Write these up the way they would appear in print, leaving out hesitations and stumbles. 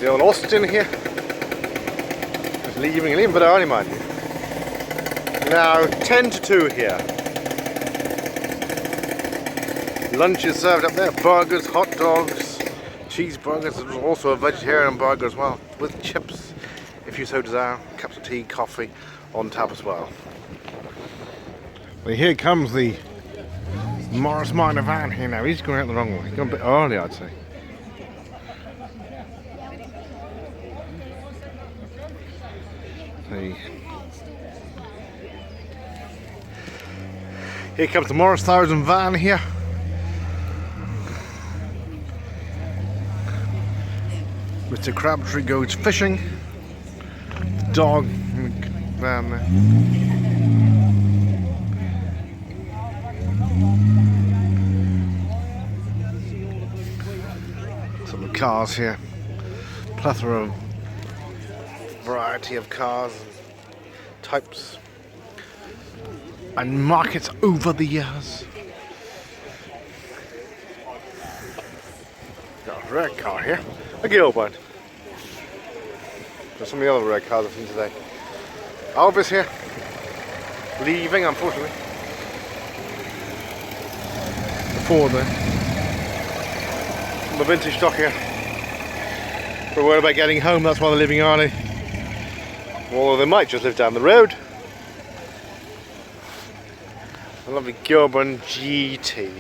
The old Austin here. It's leaving a little bit early, mind you. Now 10 to 2 here. Lunch is served up there. Burgers, hot dogs, cheeseburgers. There's also a vegetarian burger as well, with chips, if you so desire. Cups of tea, coffee on tap as well. Well, here comes the Morris Minor van here now. He's going out the wrong way. He's going a bit early, I'd say. Here comes the Morris 1000 van here. Mr. Crabtree goes fishing. The dog in the van there. Some of the cars here. Plethora of variety of cars and types and markets over the years. Got a red car here, a Gilbert. There's some of the other red cars I've seen today. Elvis here, leaving unfortunately. The Ford there. The vintage stock here. We're worried about getting home, that's why they're leaving early. Although they might just live down the road. A lovely Gilburn GT.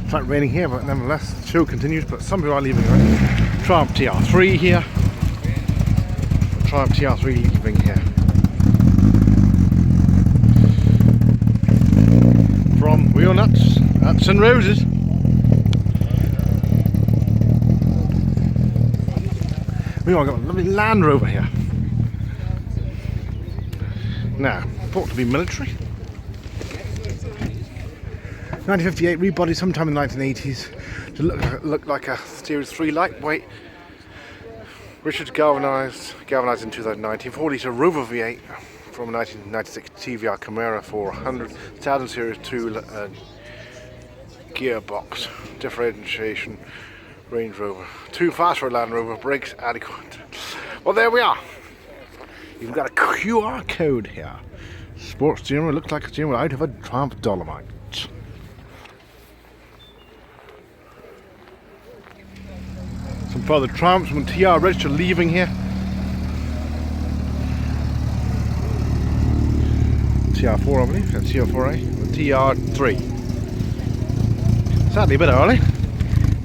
It's not raining here, but nevertheless, the show continues. But some people are leaving already. Triumph TR3 here. Triumph TR3 leaving here. From Wheel Nuts at St Roses. We've got a lovely Land Rover here. Now, thought to be military. 1958 rebody sometime in the 1980s to look like a Series 3 lightweight. Richards galvanised in 2019. 40-litre Rover V8 from a 1996 TVR Camaro 400. 1000 Series 2 gearbox. Differentiation. Range Rover. Too fast for a Land Rover, brakes adequate. Well, there we are. You've got a QR code here. Sports steering wheel, looks like a steering wheel out of a Triumph Dolomite. Some further Triumphs from TR register leaving here. TR4 I believe, and TR4A, and TR3. Sadly a bit early.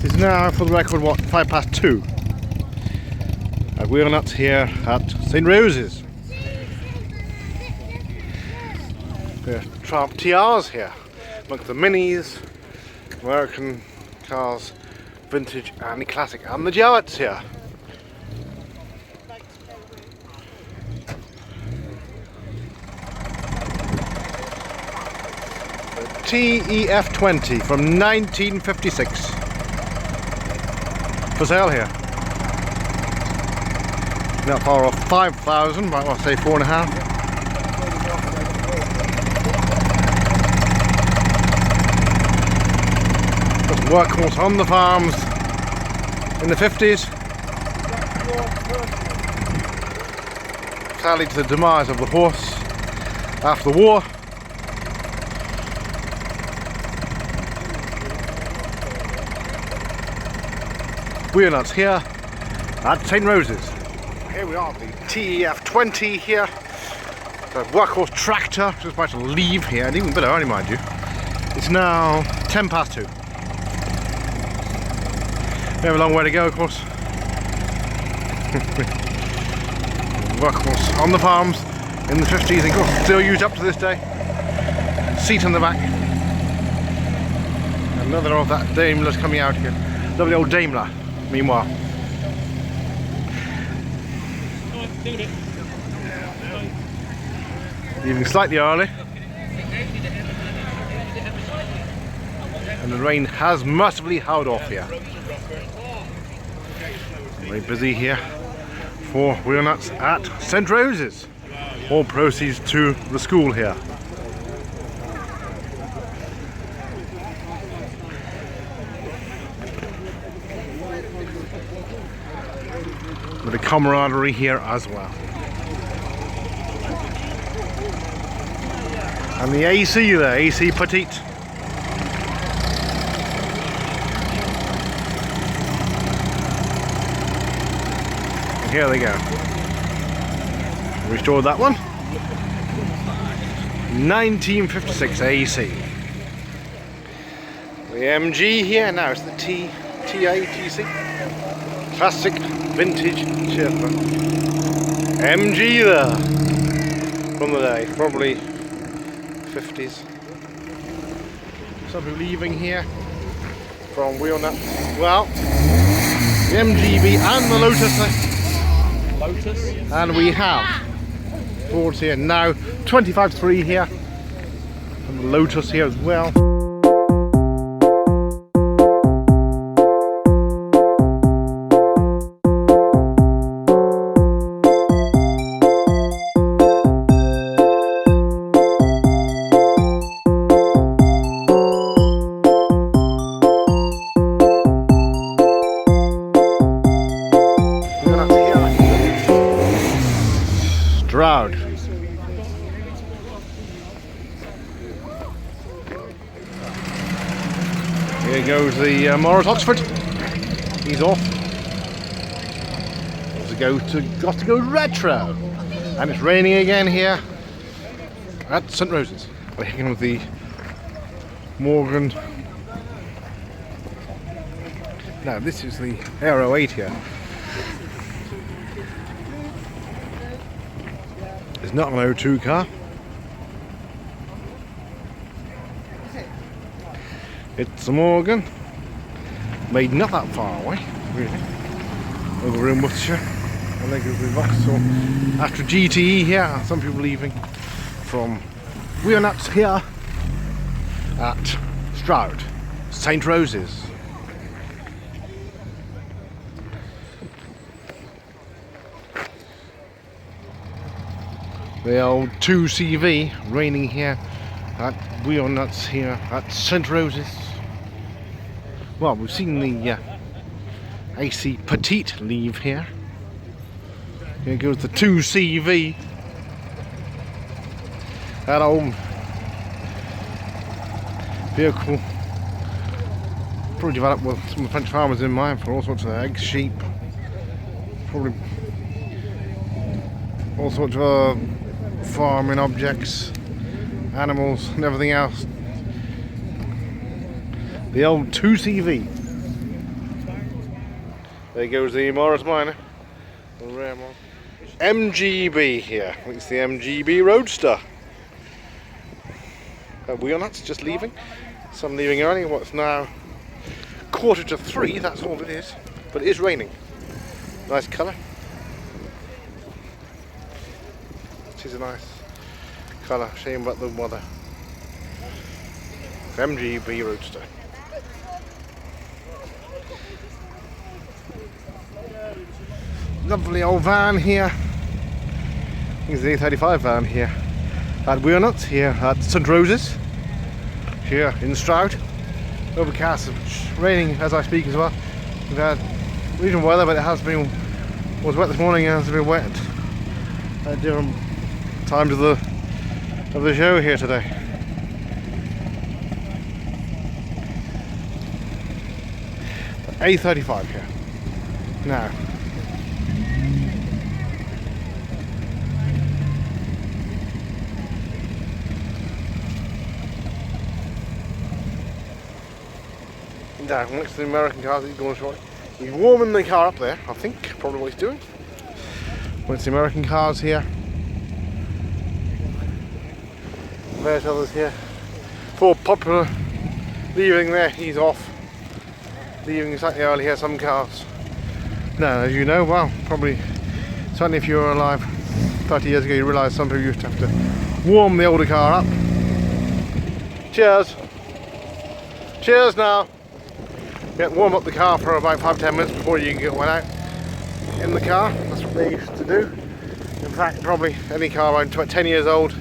It's now, for the record, what, 2:05 at Wheel Nuts here at St Roses. Triumph TRs here, amongst the minis, American cars, vintage and classic, and the Jaguars here. The TEF20 from 1956. For sale here. Not far off 5,000, but I'll say 4.5. Just workhorse on the farms in the 50s. Sadly to the demise of the horse after the war. Wheel Nuts here at St Roses. Here we are, the TEF20 here. The workhorse tractor, just about to leave here, and even a bit early, mind you. It's now 2:10. We have a long way to go, of course. Workhorse on the farms in the 50s, and of course still used up to this day. Seat on the back. Another of that Daimler's coming out here. Lovely old Daimler. Meanwhile, leaving slightly early, and the rain has mercifully held off here. Very busy here for Wheel Nuts at St Roses. All proceeds to the school here. With the camaraderie here as well. And the AC there, AC Petite. And here they go. Restored that one. 1956 AC. The MG here, now it's the TC. Classic vintage chipper. MG there. From the day, probably 50s. Somebody leaving here from Wheel Nuts. Well, the MGB and the Lotus. And we have Fords here now, 25.3 here. And the Lotus here as well. Stroud. Here goes the Morris Oxford. He's off. Got to go retro. And it's raining again here at St Roses. We're hanging with the Morgan. Now this is the Aero 8 here. It's not an O2 car. It's a Morgan. Made not that far away, really. Over in Worcestershire. And they go through Vauxhall. After GTE here, some people leaving from Wheel Nuts here at Stroud, St Roses. The old 2CV raining here at Wheel Nuts here at St Roses. Well, we've seen the AC Petite leave here. Here goes the 2CV. That old vehicle probably developed with some French farmers in mind for all sorts of eggs, sheep, probably all sorts of farming objects, animals and everything else. The old 2CV. There goes the Morris Minor. The rare one. MGB here. I think it's the MGB Roadster. Wheel Nuts just leaving. Some leaving early. What's now 2:45, that's all it is. But it is raining. Nice colour. It is a nice colour. Shame about the weather. MGB Roadster. Lovely old van here. It's the A35 van here at Wheel Nuts here at St Roses here in Stroud. Overcast, raining as I speak as well. We've had recent weather, but it was wet this morning and has been wet at different times of the show here today. A35 here now. Down next to the American cars that he's going shortly. He's warming the car up there, I think, probably what he's doing. Once the American cars here. There's others here. For Popular leaving there, he's off. Leaving slightly early here, some cars. Now, as you know, well, probably, certainly if you were alive 30 years ago, you realise some people used to have to warm the older car up. Cheers! Cheers now! Warm up the car for about 5-10 minutes before you can get one out in the car. That's what they used to do. In fact, probably any car around 10 years old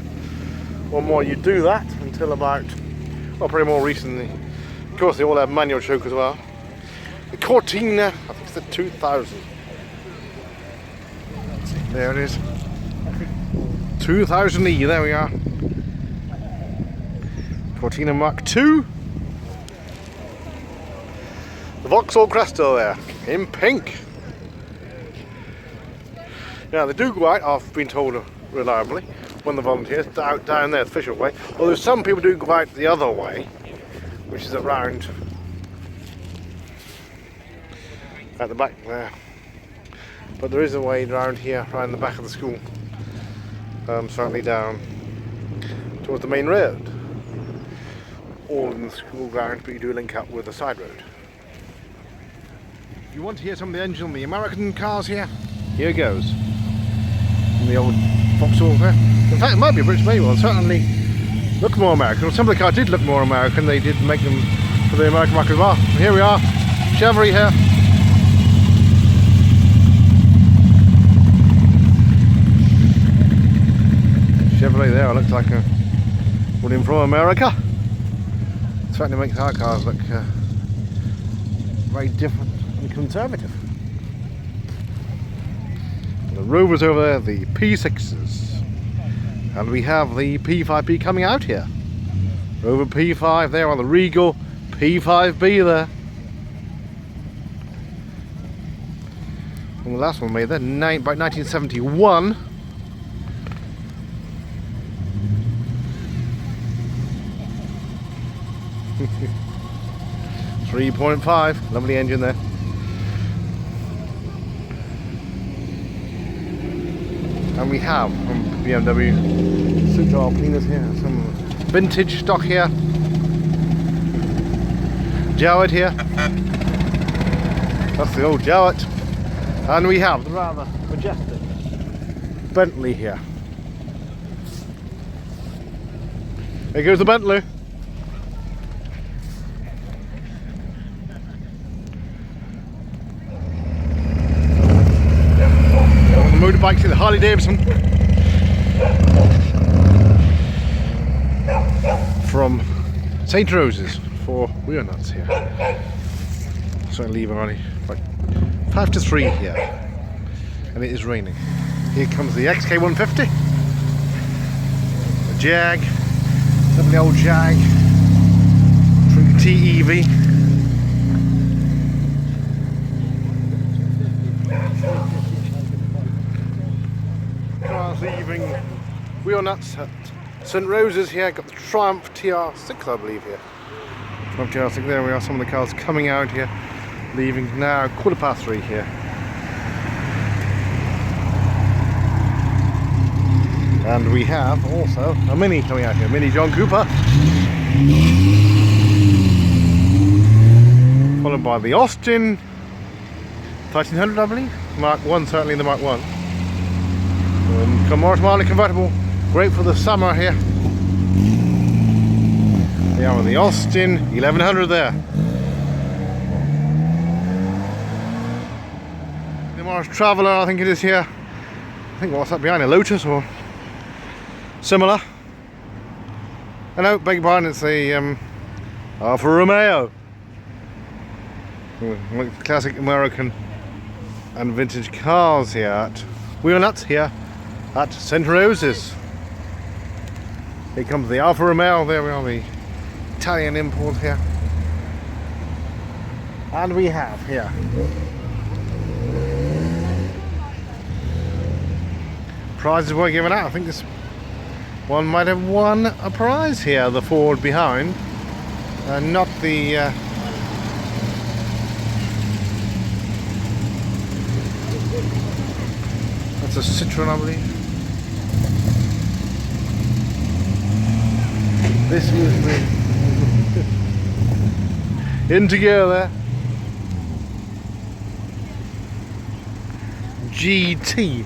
or more, you do that until about, well, probably more recently. Of course, they all have manual choke as well. The Cortina, I think it's the 2000. There it is. 2000E, there we are. Cortina Mark II. The Vauxhall Crystal there, in pink. Now the do go out, I've been told reliably, when the volunteers, out down there, the official way. Although some people do go out the other way, which is around at the back there. But there is a way around here, around the back of the school. Certainly down towards the main road. All in the school ground, but you do link up with the side road. If you want to hear some of the engine on the American cars here goes. And the old Vauxhall there. In fact, it might be a British made one, certainly look more American. Some of the cars did look more American, they did make them for the American market as well. And here we are, Chevrolet here. Chevrolet there looks like a one from America. It certainly makes our cars look very different and conservative. The Rovers over there, the P6s, and we have the P5B coming out here. Rover P5 there on the Regal P5B there. And the last one made there, about 1971. 3.5, lovely engine there. And we have from BMW Stroud cleaners here, some vintage stock here. Jaguar here. That's the old Jaguar. And we have the rather majestic Bentley here. There goes the Bentley. Motorbikes here, the Harley Davidson from St. Rose's for wheel nuts here. So I leave only like 5 to 3 here, and it is raining. Here comes the XK 150, a Jag, lovely old Jag, true TEV. Leaving wheel nuts at St. Rose's here. Got the Triumph TR6 I believe here. Triumph TR6, there we are, some of the cars coming out here, leaving now 3:15 here. And we have also a Mini coming out here, Mini John Cooper, followed by the Austin 1300 I believe, Mark 1, certainly the Mark 1. Commercial convertible, great for the summer here. We are with the Austin 1100 there. The Mars Traveller, I think it is here. I think what's that behind, a Lotus or similar? Oh no, beg your pardon, it's a Alfa Romeo. Classic American and vintage cars here at wheel nuts here at St. Rose's. Here comes the Alfa Romeo, there we are, the Italian import here. And we have here prizes were given out. I think this one might have won a prize here, the Ford behind, not the that's a Citroen I believe. This is the Integer there. GT.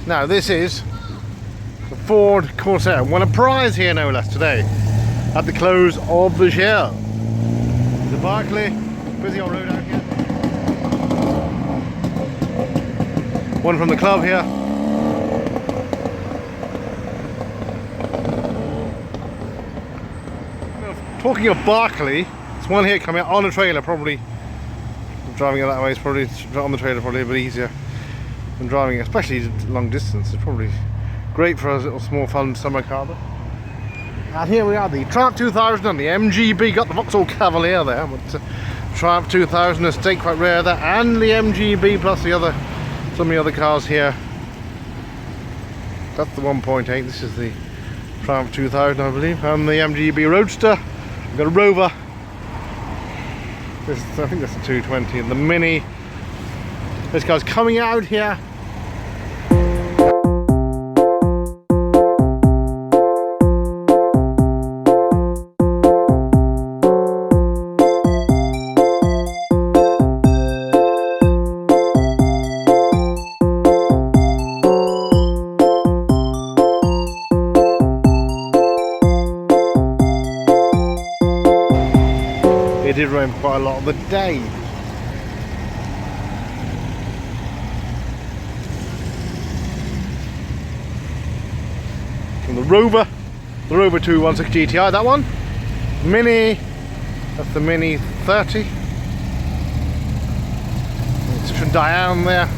Now this is the Ford Corsair. Won a prize here no less today at the close of the show. The Barclay, busy on road out here. One from the club here. Talking of Barclay, there's one here coming out on a trailer, probably driving it that way is probably on the trailer, probably a bit easier. when driving, especially long distance. It's probably great for a little small fun summer car. And here we are, the Triumph 2000 and the MGB. Got the Vauxhall Cavalier there, but Triumph 2000 estate quite rare there, and the MGB plus some of the other cars here. That's the 1.8. This is the Triumph 2000, I believe, and the MGB Roadster. We've got a Rover. I think that's a 220, and the Mini. This car's coming out here. It did rain quite a lot of the day. And the Rover 216 GTI, that one. Mini, that's the Mini 30. It's from Diane there.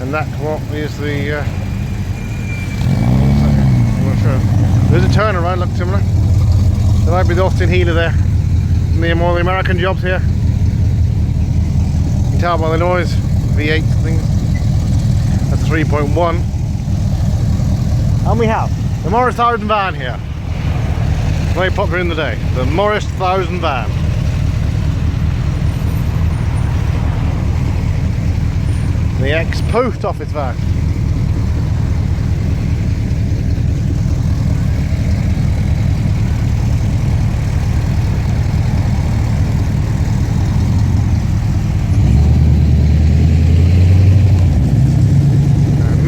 And that what is the I'm not sure. There's a turnaround, looks similar. There might be the Austin Healer there. And all the American jobs here. You can tell by the noise. V8 thing. That's 3.1. And we have the Morris 1000 van here. Very popular in the day. The Morris 1000 van. The ex-post office van.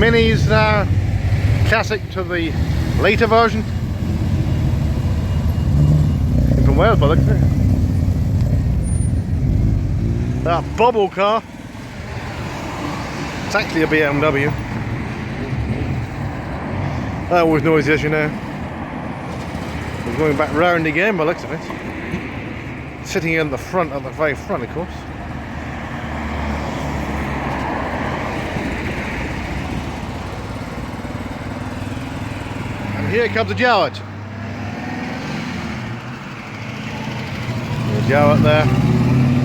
Minis now, classic to the later version. From Wales by the look of it. That bubble car. It's actually a BMW. That always noisy, as you know. It's going back round again by the looks of it. Sitting in the front, at the very front, of course. Here comes the Jaguar. The Jaguar there.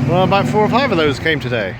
Well, about 4 or 5 of those came today.